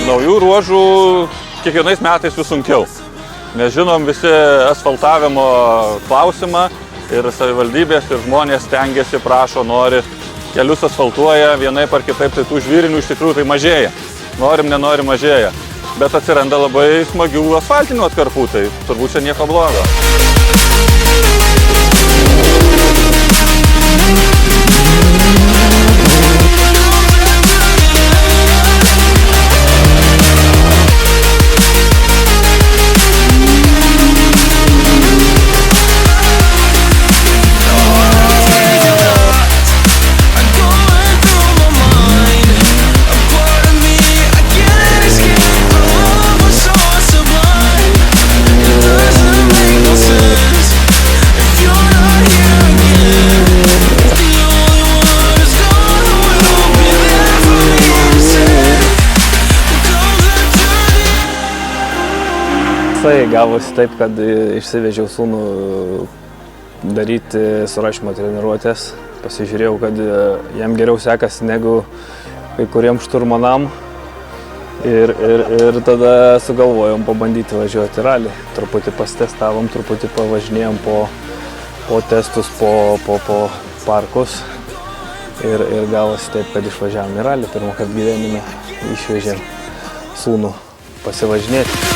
Naujų ruožų kiekvienais metais vis sunkiau. Mes žinom visi asfaltavimo klausimą ir savivaldybės ir žmonės stengiasi, prašo, nori, kelius asfaltuoja, vienaip ar kitaip, tai tų žvyrinių iš tikrųjų tai mažėja. Norim, nenori mažėja. Bet atsiranda labai smagių asfaltinių atkarpų, tai turbūt čia nieko blogo. Gavosi taip, kad išsivežiau sūnų daryti surašymo treniruotės. Pasižiūrėjau, kad jam geriau sekasi negu kai kuriem šturmanam. Ir tada sugalvojom pabandyti važiuoti ralį. Truputį pastestavom, truputį pavažinėjom po testus, po parkus. Ir gavosi taip, kad išvažiavom į ralį. Pirmą kartą gyvenime išvežėm sūnų pasivažinėti.